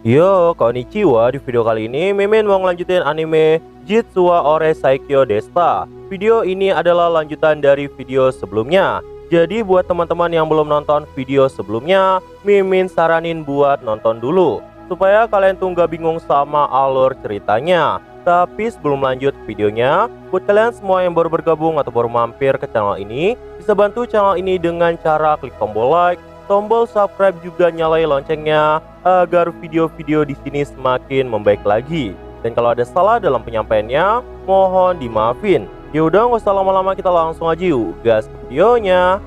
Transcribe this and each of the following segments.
Yo, konnichiwa. Di video kali ini Mimin mau ngelanjutin anime Jitsuwa Ore Saikyo Desta. Video ini adalah lanjutan dari video sebelumnya. Jadi buat teman-teman yang belum nonton video sebelumnya, Mimin saranin buat nonton dulu supaya kalian tuh nggak bingung sama alur ceritanya. Tapi sebelum lanjut videonya, buat kalian semua yang baru bergabung atau baru mampir ke channel ini, bisa bantu channel ini dengan cara klik tombol like, tombol subscribe, juga nyalain loncengnya agar video-video di sini semakin membaik lagi. Dan kalau ada salah dalam penyampaiannya, mohon dimaafin. Yaudah, nggak usah lama-lama, kita langsung aja yuk gas videonya.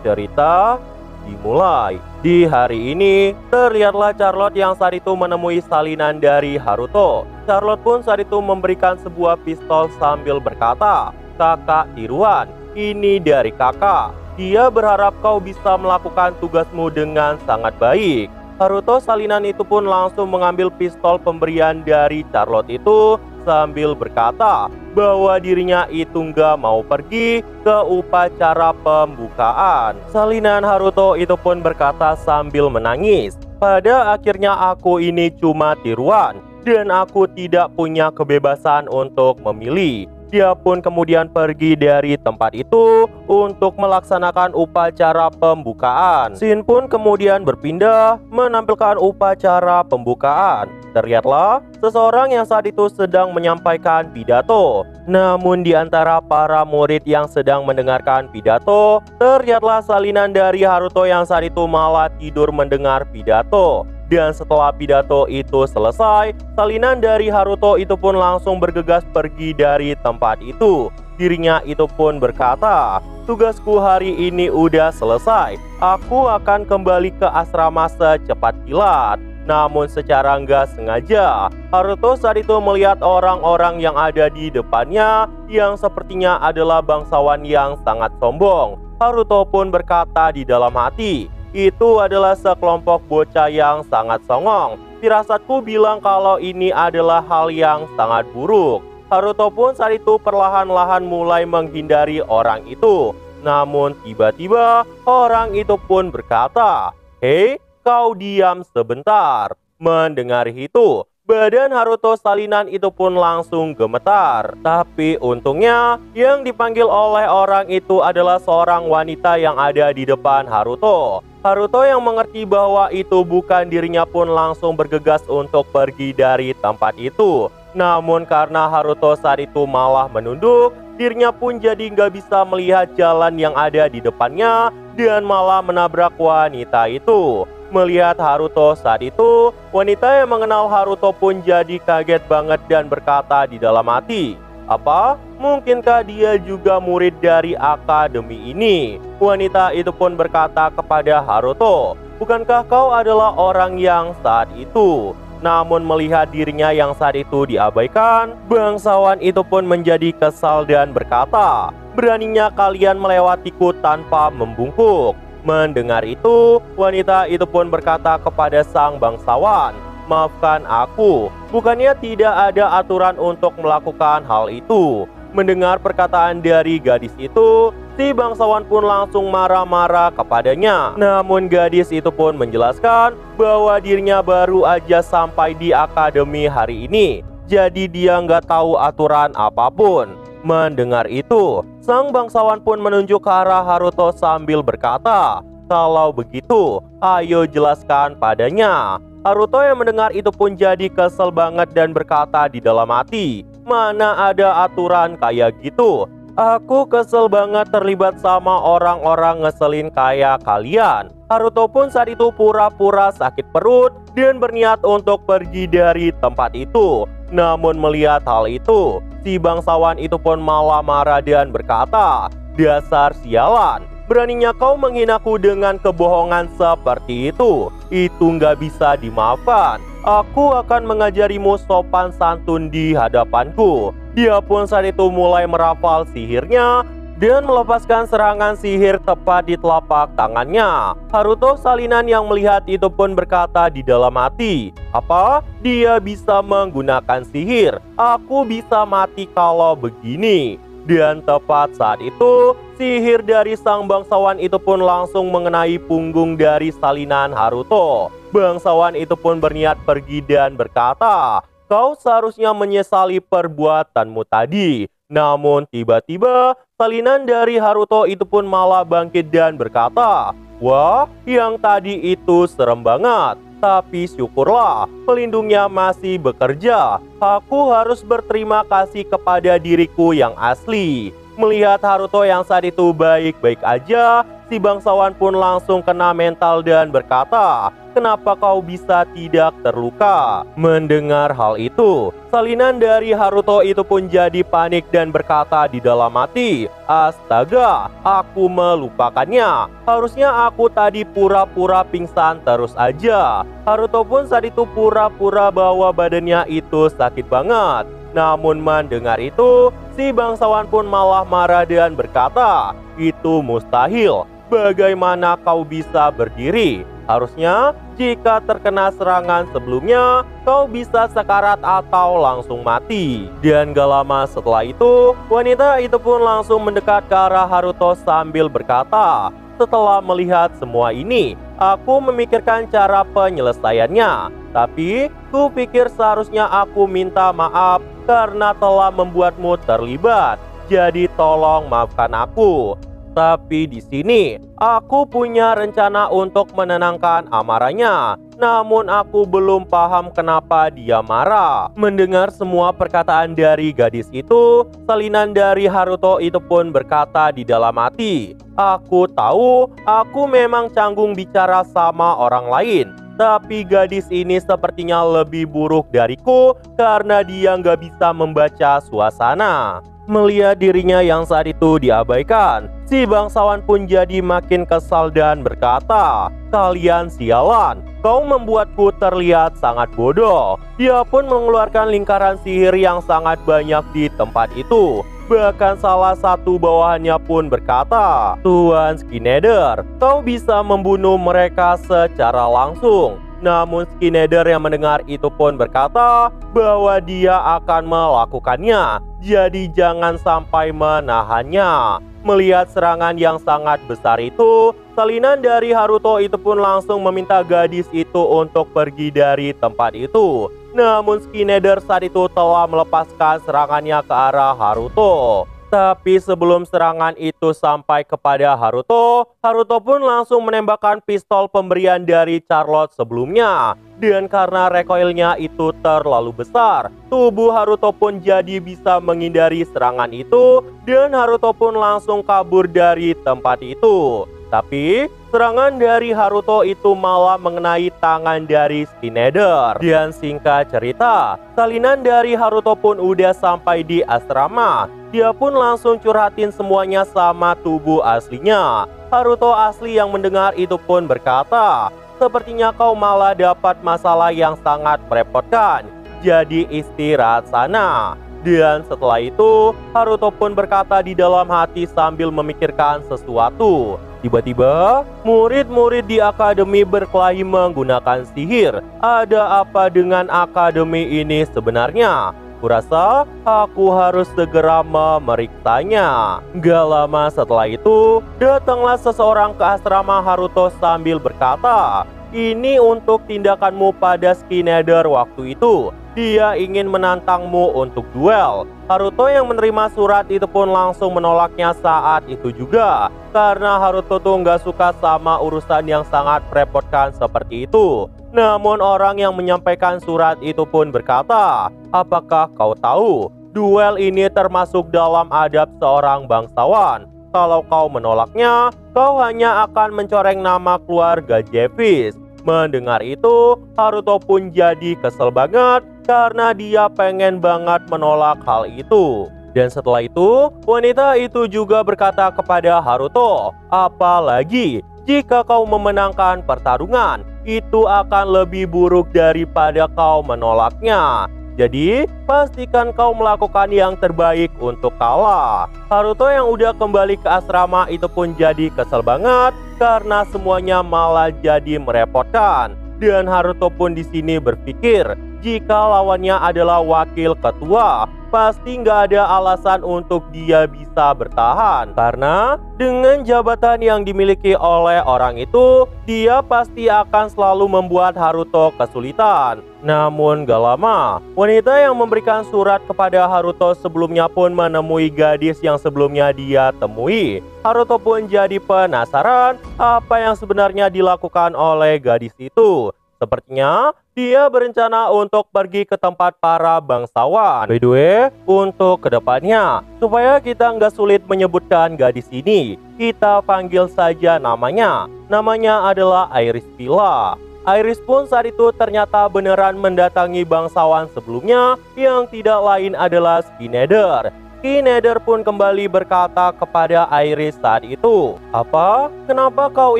Cerita dimulai. Di hari ini, terlihatlah Charlotte yang saat itu menemui salinan dari Haruto. Charlotte pun saat itu memberikan sebuah pistol sambil berkata, "Kakak tiruan, ini dari kakak. Dia berharap kau bisa melakukan tugasmu dengan sangat baik." Haruto salinan itu pun langsung mengambil pistol pemberian dari Charlotte itu sambil berkata bahwa dirinya itu nggak mau pergi ke upacara pembukaan. Salinan Haruto itu pun berkata sambil menangis, "Pada akhirnya aku ini cuma tiruan dan aku tidak punya kebebasan untuk memilih." Dia pun kemudian pergi dari tempat itu untuk melaksanakan upacara pembukaan. Scene pun kemudian berpindah menampilkan upacara pembukaan. Terlihatlah seseorang yang saat itu sedang menyampaikan pidato. Namun di antara para murid yang sedang mendengarkan pidato, terlihatlah salinan dari Haruto yang saat itu malah tidur mendengar pidato. Dan setelah pidato itu selesai, salinan dari Haruto itu pun langsung bergegas pergi dari tempat itu. Dirinya itu pun berkata, "Tugasku hari ini udah selesai. Aku akan kembali ke asrama secepat kilat." Namun secara nggak sengaja, Haruto saat itu melihat orang-orang yang ada di depannya yang sepertinya adalah bangsawan yang sangat sombong. Haruto pun berkata di dalam hati, "Itu adalah sekelompok bocah yang sangat songong. Firasatku bilang kalau ini adalah hal yang sangat buruk." Haruto pun saat itu perlahan-lahan mulai menghindari orang itu. Namun tiba-tiba orang itu pun berkata, "Hei, kau diam sebentar." Mendengar itu, badan Haruto salinan itu pun langsung gemetar. Tapi untungnya yang dipanggil oleh orang itu adalah seorang wanita yang ada di depan Haruto. Haruto yang mengerti bahwa itu bukan dirinya pun langsung bergegas untuk pergi dari tempat itu. Namun karena Haruto saat itu malah menunduk, dirinya pun jadi nggak bisa melihat jalan yang ada di depannya dan malah menabrak wanita itu. Melihat Haruto saat itu, wanita yang mengenal Haruto pun jadi kaget banget dan berkata di dalam hati, "Apa? Mungkinkah dia juga murid dari akademi ini?" Wanita itu pun berkata kepada Haruto, "Bukankah kau adalah orang yang saat itu?" Namun melihat dirinya yang saat itu diabaikan, bangsawan itu pun menjadi kesal dan berkata, "Beraninya kalian melewatiku tanpa membungkuk." Mendengar itu, wanita itu pun berkata kepada sang bangsawan, "Maafkan aku, bukannya tidak ada aturan untuk melakukan hal itu." Mendengar perkataan dari gadis itu, si bangsawan pun langsung marah-marah kepadanya. Namun gadis itu pun menjelaskan bahwa dirinya baru aja sampai di akademi hari ini, jadi dia nggak tahu aturan apapun. Mendengar itu, sang bangsawan pun menunjuk ke arah Haruto sambil berkata, "Kalau begitu, ayo jelaskan padanya." Haruto yang mendengar itu pun jadi kesel banget dan berkata di dalam hati, "Mana ada aturan kayak gitu? Aku kesel banget terlibat sama orang-orang ngeselin kayak kalian." Haruto pun saat itu pura-pura sakit perut dan berniat untuk pergi dari tempat itu. Namun melihat hal itu, si bangsawan itu pun malah marah dan berkata, "Dasar sialan, beraninya kau menghinaku dengan kebohongan seperti itu. Itu nggak bisa dimaafkan. Aku akan mengajarimu sopan santun di hadapanku." Dia pun saat itu mulai merapal sihirnya dan melepaskan serangan sihir tepat di telapak tangannya. Haruto salinan yang melihat itu pun berkata di dalam hati, "Apa? Dia bisa menggunakan sihir? Aku bisa mati kalau begini." Dan tepat saat itu, sihir dari sang bangsawan itu pun langsung mengenai punggung dari salinan Haruto. Bangsawan itu pun berniat pergi dan berkata, "Kau seharusnya menyesali perbuatanmu tadi." Namun tiba-tiba salinan dari Haruto itu pun malah bangkit dan berkata, "Wah, yang tadi itu serem banget. Tapi syukurlah, pelindungnya masih bekerja. Aku harus berterima kasih kepada diriku yang asli." Melihat Haruto yang saat itu baik-baik aja, si bangsawan pun langsung kena mental dan berkata, "Kenapa kau bisa tidak terluka?" Mendengar hal itu, salinan dari Haruto itu pun jadi panik dan berkata di dalam hati, "Astaga, aku melupakannya. Harusnya aku tadi pura-pura pingsan terus aja." Haruto pun saat itu pura-pura bahwa badannya itu sakit banget. Namun mendengar itu, si bangsawan pun malah marah dan berkata, "Itu mustahil. Bagaimana kau bisa berdiri? Harusnya jika terkena serangan sebelumnya, kau bisa sekarat atau langsung mati." Dan gak lama setelah itu, wanita itu pun langsung mendekat ke arah Haruto sambil berkata, "Setelah melihat semua ini, aku memikirkan cara penyelesaiannya. Tapi ku pikir seharusnya aku minta maaf karena telah membuatmu terlibat. Jadi tolong maafkan aku. Tapi di sini aku punya rencana untuk menenangkan amarahnya. Namun aku belum paham kenapa dia marah." Mendengar semua perkataan dari gadis itu, salinan dari Haruto itu pun berkata di dalam hati, "Aku tahu aku memang canggung bicara sama orang lain. Tapi gadis ini sepertinya lebih buruk dariku karena dia nggak bisa membaca suasana." Melihat dirinya yang saat itu diabaikan, si bangsawan pun jadi makin kesal dan berkata, "Kalian sialan, kau membuatku terlihat sangat bodoh." Dia pun mengeluarkan lingkaran sihir yang sangat banyak di tempat itu. Bahkan salah satu bawahannya pun berkata, "Tuan Skineder, kau bisa membunuh mereka secara langsung." Namun Skineder yang mendengar itu pun berkata bahwa dia akan melakukannya. Jadi jangan sampai menahannya. Melihat serangan yang sangat besar itu, salinan dari Haruto itu pun langsung meminta gadis itu untuk pergi dari tempat itu. Namun Skineder saat itu telah melepaskan serangannya ke arah Haruto. Tapi sebelum serangan itu sampai kepada Haruto, Haruto pun langsung menembakkan pistol pemberian dari Charlotte sebelumnya. Dan karena recoilnya itu terlalu besar, tubuh Haruto pun jadi bisa menghindari serangan itu. Dan Haruto pun langsung kabur dari tempat itu. Tapi serangan dari Haruto itu malah mengenai tangan dari Skineder. Dan singkat cerita, salinan dari Haruto pun udah sampai di asrama. Dia pun langsung curhatin semuanya sama tubuh aslinya. Haruto asli yang mendengar itu pun berkata, "Sepertinya kau malah dapat masalah yang sangat merepotkan. Jadi istirahat sana." Dan setelah itu, Haruto pun berkata di dalam hati sambil memikirkan sesuatu. Tiba-tiba, murid-murid di akademi berkelahi menggunakan sihir. Ada apa dengan akademi ini sebenarnya? Kurasa aku harus segera memeriksanya. Gak lama setelah itu, datanglah seseorang ke asrama Haruto sambil berkata, "Ini untuk tindakanmu pada Skineder waktu itu. Dia ingin menantangmu untuk duel." Haruto yang menerima surat itu pun langsung menolaknya saat itu juga. Karena Haruto tuh gak suka sama urusan yang sangat merepotkan seperti itu. Namun orang yang menyampaikan surat itu pun berkata, "Apakah kau tahu, duel ini termasuk dalam adab seorang bangsawan. Kalau kau menolaknya, kau hanya akan mencoreng nama keluarga Jevis." Mendengar itu, Haruto pun jadi kesel banget karena dia pengen banget menolak hal itu. Dan setelah itu, wanita itu juga berkata kepada Haruto, "Apalagi jika kau memenangkan pertarungan, itu akan lebih buruk daripada kau menolaknya. Jadi, pastikan kau melakukan yang terbaik untuk kalah." Haruto yang udah kembali ke asrama itu pun jadi kesel banget karena semuanya malah jadi merepotkan. Dan Haruto pun di sini berpikir, jika lawannya adalah wakil ketua, pasti nggak ada alasan untuk dia bisa bertahan. Karena dengan jabatan yang dimiliki oleh orang itu, dia pasti akan selalu membuat Haruto kesulitan. Namun gak lama, wanita yang memberikan surat kepada Haruto sebelumnya pun menemui gadis yang sebelumnya dia temui. Haruto pun jadi penasaran apa yang sebenarnya dilakukan oleh gadis itu. Sepertinya dia berencana untuk pergi ke tempat para bangsawan. By the way, untuk kedepannya, supaya kita nggak sulit menyebutkan gadis ini, kita panggil saja namanya. Namanya adalah Iris Villa. Iris pun saat itu ternyata beneran mendatangi bangsawan sebelumnya yang tidak lain adalah Skinner. Skinner pun kembali berkata kepada Iris saat itu, "Apa? Kenapa kau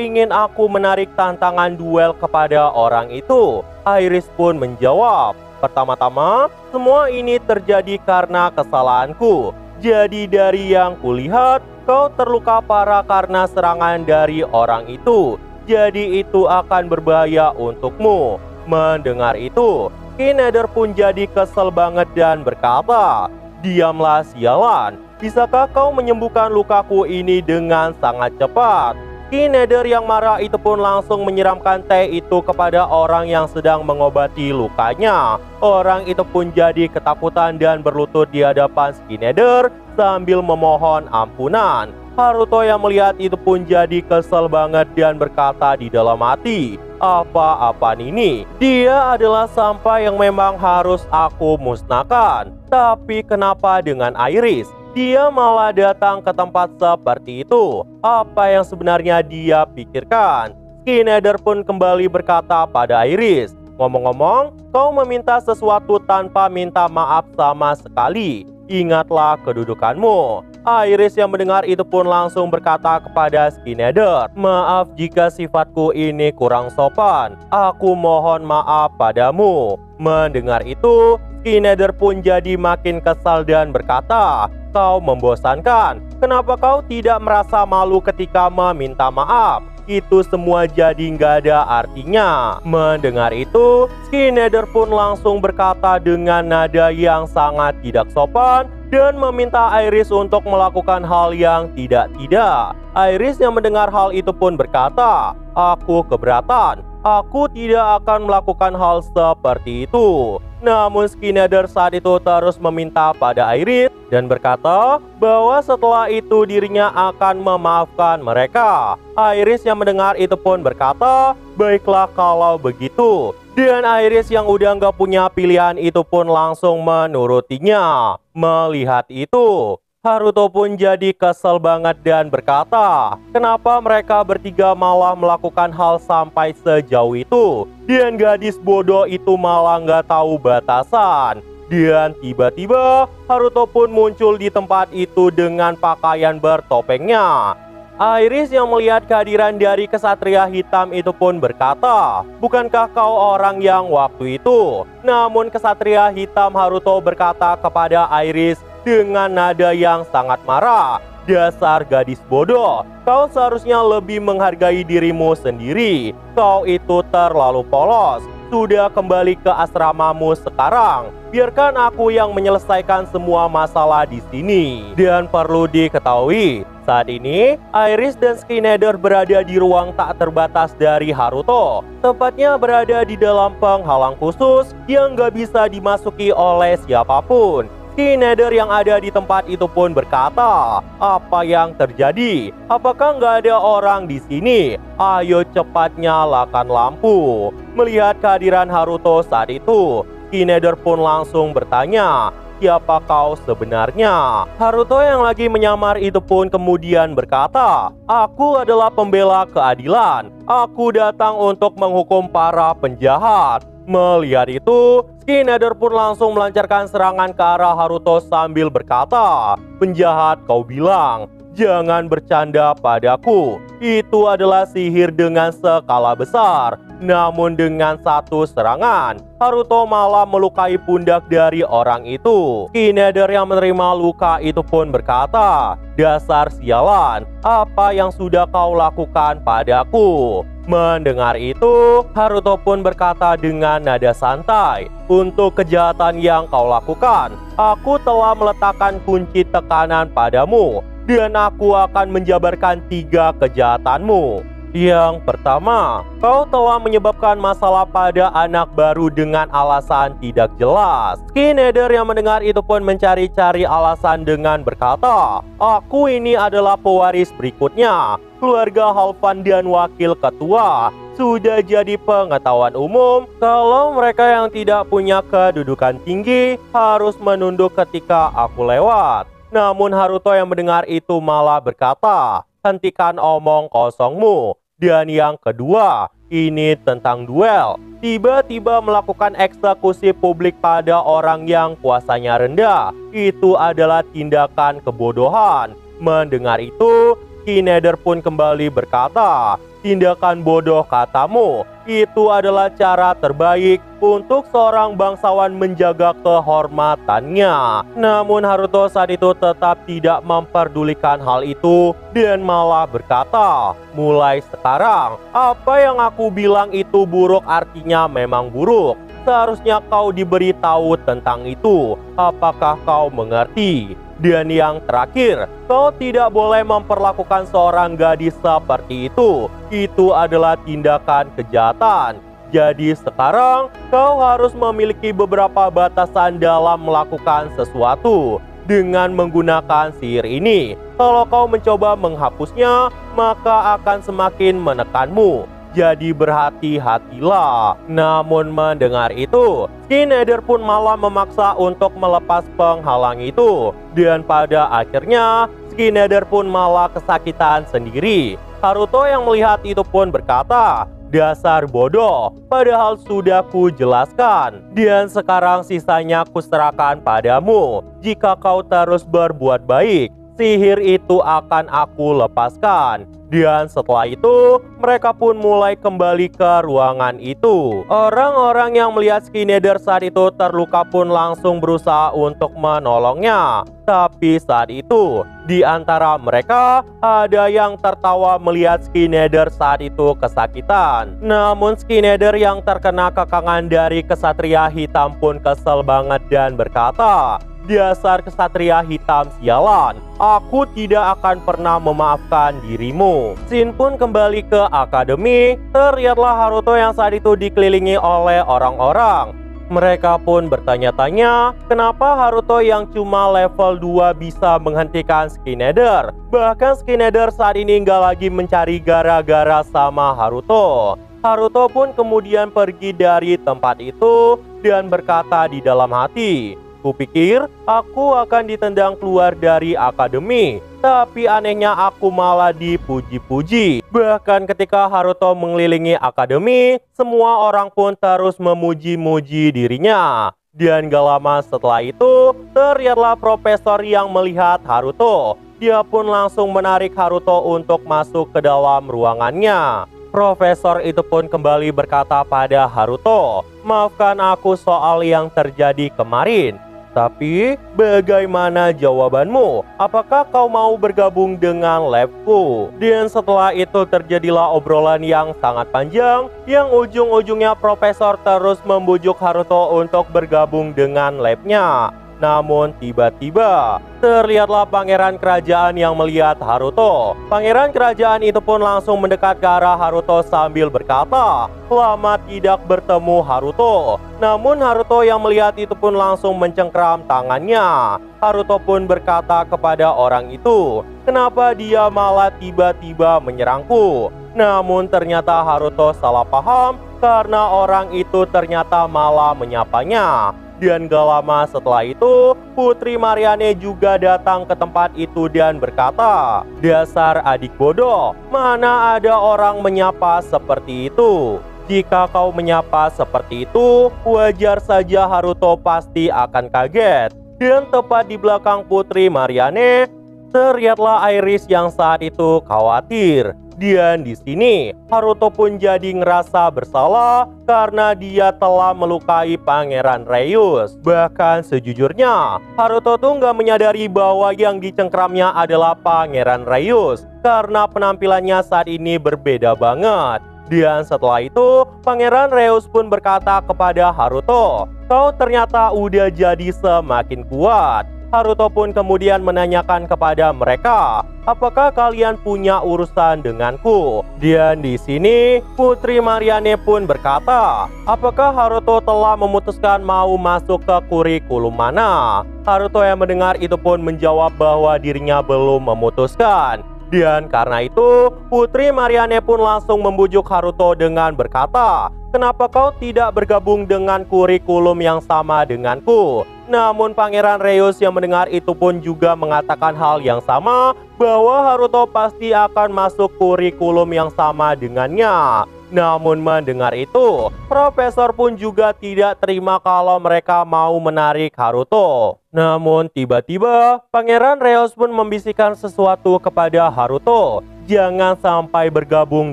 ingin aku menarik tantangan duel kepada orang itu?" Iris pun menjawab, "Pertama-tama, semua ini terjadi karena kesalahanku. Jadi dari yang kulihat, kau terluka parah karena serangan dari orang itu. Jadi itu akan berbahaya untukmu." Mendengar itu, Skinner pun jadi kesel banget dan berkata, "Diamlah sialan, bisakah kau menyembuhkan lukaku ini dengan sangat cepat?" Skinner yang marah itu pun langsung menyiramkan teh itu kepada orang yang sedang mengobati lukanya. Orang itu pun jadi ketakutan dan berlutut di hadapan Skinner sambil memohon ampunan. Haruto yang melihat itu pun jadi kesel banget dan berkata di dalam hati, "Apa-apaan ini? Dia adalah sampah yang memang harus aku musnahkan. Tapi kenapa dengan Iris? Dia malah datang ke tempat seperti itu. Apa yang sebenarnya dia pikirkan?" Skinner pun kembali berkata pada Iris, "Ngomong-ngomong, kau meminta sesuatu tanpa minta maaf sama sekali. Ingatlah kedudukanmu." Iris yang mendengar itu pun langsung berkata kepada Skinner, "Maaf jika sifatku ini kurang sopan. Aku mohon maaf padamu." Mendengar itu, Skinner pun jadi makin kesal dan berkata, "Kau membosankan. Kenapa kau tidak merasa malu ketika meminta maaf? Itu semua jadi nggak ada artinya." Mendengar itu, Skinner pun langsung berkata dengan nada yang sangat tidak sopan dan meminta Iris untuk melakukan hal yang tidak-tidak. Iris yang mendengar hal itu pun berkata, "Aku keberatan. Aku tidak akan melakukan hal seperti itu." Namun Skinner saat itu terus meminta pada Iris dan berkata bahwa setelah itu dirinya akan memaafkan mereka. Iris yang mendengar itu pun berkata, "Baiklah kalau begitu." Dan Iris yang udah nggak punya pilihan itu pun langsung menurutinya. Melihat itu, Haruto pun jadi kesel banget dan berkata, "Kenapa mereka bertiga malah melakukan hal sampai sejauh itu? Dan gadis bodoh itu malah nggak tahu batasan." Dan tiba-tiba Haruto pun muncul di tempat itu dengan pakaian bertopengnya. Iris yang melihat kehadiran dari kesatria hitam itu pun berkata, "Bukankah kau orang yang waktu itu?" Namun kesatria hitam Haruto berkata kepada Iris dengan nada yang sangat marah, "Dasar gadis bodoh, kau seharusnya lebih menghargai dirimu sendiri. Kau itu terlalu polos. Sudah kembali ke asramamu sekarang. Biarkan aku yang menyelesaikan semua masalah di sini." Dan perlu diketahui, saat ini Iris dan Skinner berada di ruang tak terbatas dari Haruto. Tepatnya berada di dalam penghalang khusus yang gak bisa dimasuki oleh siapapun. Skinner yang ada di tempat itu pun berkata, "Apa yang terjadi? Apakah nggak ada orang di sini? Ayo cepat nyalakan lampu." Melihat kehadiran Haruto saat itu, Skinner pun langsung bertanya, "Siapa kau sebenarnya?" Haruto yang lagi menyamar itu pun kemudian berkata, "Aku adalah pembela keadilan. Aku datang untuk menghukum para penjahat." Melihat itu, Skinner pun langsung melancarkan serangan ke arah Haruto sambil berkata, "Penjahat, kau bilang. Jangan bercanda padaku. Itu adalah sihir dengan skala besar. Namun dengan satu serangan, Haruto malah melukai pundak dari orang itu." Skinner yang menerima luka itu pun berkata, "Dasar sialan, apa yang sudah kau lakukan padaku?" Mendengar itu, Haruto pun berkata dengan nada santai, "Untuk kejahatan yang kau lakukan, aku telah meletakkan kunci tekanan padamu, dan aku akan menjabarkan 3 kejahatanmu. Yang pertama, kau telah menyebabkan masalah pada anak baru dengan alasan tidak jelas." Skinner yang mendengar itu pun mencari-cari alasan dengan berkata, "Aku ini adalah pewaris berikutnya. Keluarga Halfan dan wakil ketua. Sudah jadi pengetahuan umum kalau mereka yang tidak punya kedudukan tinggi harus menunduk ketika aku lewat." Namun Haruto yang mendengar itu malah berkata, "Hentikan omong kosongmu. Dan yang kedua, ini tentang duel. Tiba-tiba melakukan eksekusi publik pada orang yang kuasanya rendah. Itu adalah tindakan kebodohan." Mendengar itu, Skinner pun kembali berkata, "Tindakan bodoh katamu, itu adalah cara terbaik untuk seorang bangsawan menjaga kehormatannya." Namun Haruto saat itu tetap tidak memperdulikan hal itu dan malah berkata, "Mulai sekarang, apa yang aku bilang itu buruk artinya memang buruk. Seharusnya kau diberitahu tentang itu. Apakah kau mengerti? Dan yang terakhir, kau tidak boleh memperlakukan seorang gadis seperti itu. Itu adalah tindakan kejahatan. Jadi sekarang kau harus memiliki beberapa batasan dalam melakukan sesuatu. Dengan menggunakan sihir ini, kalau kau mencoba menghapusnya, maka akan semakin menekanmu. Jadi berhati-hatilah." Namun mendengar itu, Skinner pun malah memaksa untuk melepas penghalang itu. Dan pada akhirnya, Skinner pun malah kesakitan sendiri. Haruto yang melihat itu pun berkata, "Dasar bodoh, padahal sudah kujelaskan. Dan sekarang sisanya kuserahkan padamu. Jika kau terus berbuat baik, sihir itu akan aku lepaskan." Dan setelah itu, mereka pun mulai kembali ke ruangan itu. Orang-orang yang melihat Skinner saat itu terluka pun langsung berusaha untuk menolongnya. Tapi saat itu, di antara mereka ada yang tertawa melihat Skinner saat itu kesakitan. Namun Skinner yang terkena kekangan dari kesatria hitam pun kesel banget dan berkata, "Dasar kesatria hitam sialan, aku tidak akan pernah memaafkan dirimu." Shin pun kembali ke akademi. Terlihatlah Haruto yang saat itu dikelilingi oleh orang-orang. Mereka pun bertanya-tanya, kenapa Haruto yang cuma level 2 bisa menghentikan Skinner. Bahkan Skinner saat ini nggak lagi mencari gara-gara sama Haruto. Haruto pun kemudian pergi dari tempat itu dan berkata di dalam hati, "Kupikir aku akan ditendang keluar dari akademi, tapi anehnya aku malah dipuji-puji." Bahkan ketika Haruto mengelilingi akademi, semua orang pun terus memuji-muji dirinya. Dan gak lama setelah itu, terlihatlah profesor yang melihat Haruto. Dia pun langsung menarik Haruto untuk masuk ke dalam ruangannya. Profesor itu pun kembali berkata pada Haruto, "Maafkan aku soal yang terjadi kemarin. Tapi bagaimana jawabanmu? Apakah kau mau bergabung dengan labku?" Dan setelah itu terjadilah obrolan yang sangat panjang, yang ujung-ujungnya profesor terus membujuk Haruto untuk bergabung dengan labnya. Namun tiba-tiba terlihatlah pangeran kerajaan yang melihat Haruto. Pangeran kerajaan itu pun langsung mendekat ke arah Haruto sambil berkata, "Lama tidak bertemu Haruto." Namun Haruto yang melihat itu pun langsung mencengkram tangannya. Haruto pun berkata kepada orang itu, "Kenapa dia malah tiba-tiba menyerangku?" Namun ternyata Haruto salah paham karena orang itu ternyata malah menyapanya. Dan gak lama setelah itu, Putri Marianne juga datang ke tempat itu dan berkata, "Dasar adik bodoh, mana ada orang menyapa seperti itu? Jika kau menyapa seperti itu, wajar saja Haruto pasti akan kaget." Dan tepat di belakang Putri Marianne, terlihatlah Iris yang saat itu khawatir. Dan di sini Haruto pun jadi ngerasa bersalah karena dia telah melukai Pangeran Reius. Bahkan sejujurnya Haruto tuh nggak menyadari bahwa yang dicengkramnya adalah Pangeran Reius karena penampilannya saat ini berbeda banget. Dan setelah itu, Pangeran Reus pun berkata kepada Haruto, "Kau ternyata udah jadi semakin kuat." Haruto pun kemudian menanyakan kepada mereka, "Apakah kalian punya urusan denganku?" Dan di sini Putri Marianne pun berkata, "Apakah Haruto telah memutuskan mau masuk ke kurikulum mana?" Haruto yang mendengar itu pun menjawab bahwa dirinya belum memutuskan. Dan karena itu, Putri Marianne pun langsung membujuk Haruto dengan berkata, "Kenapa kau tidak bergabung dengan kurikulum yang sama denganku?" Namun Pangeran Reus yang mendengar itu pun juga mengatakan hal yang sama, bahwa Haruto pasti akan masuk kurikulum yang sama dengannya. Namun mendengar itu, Profesor pun juga tidak terima kalau mereka mau menarik Haruto. Namun tiba-tiba Pangeran Reus pun membisikkan sesuatu kepada Haruto, jangan sampai bergabung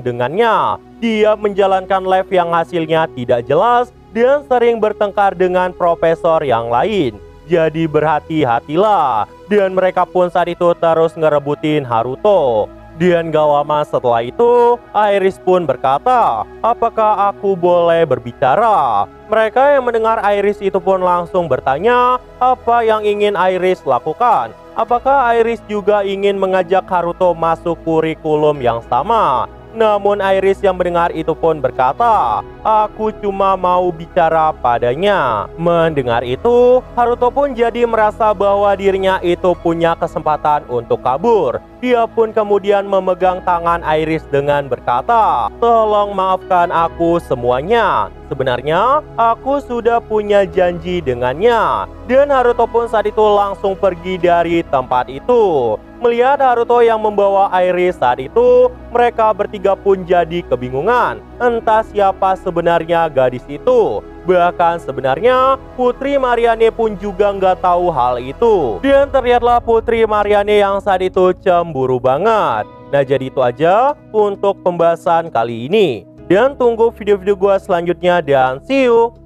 dengannya. Dia menjalankan lab yang hasilnya tidak jelas dan sering bertengkar dengan profesor yang lain. Jadi berhati-hatilah. Dan mereka pun saat itu terus ngerebutin Haruto. Dan gak lama setelah itu, Iris pun berkata, "Apakah aku boleh berbicara?" Mereka yang mendengar Iris itu pun langsung bertanya, apa yang ingin Iris lakukan? Apakah Iris juga ingin mengajak Haruto masuk kurikulum yang sama? Namun Iris yang mendengar itu pun berkata, "Aku cuma mau bicara padanya." Mendengar itu, Haruto pun jadi merasa bahwa dirinya itu punya kesempatan untuk kabur. Dia pun kemudian memegang tangan Iris dengan berkata, "Tolong maafkan aku semuanya. Sebenarnya aku sudah punya janji dengannya." Dan Haruto pun saat itu langsung pergi dari tempat itu. Melihat Haruto yang membawa Iris saat itu, mereka bertiga pun jadi kebingungan. Entah siapa sebenarnya gadis itu. Bahkan sebenarnya Putri Marianne pun juga nggak tahu hal itu. Dan terlihatlah Putri Marianne yang saat itu cemburu banget. Nah, jadi itu aja untuk pembahasan kali ini. Dan tunggu video-video gua selanjutnya dan see you!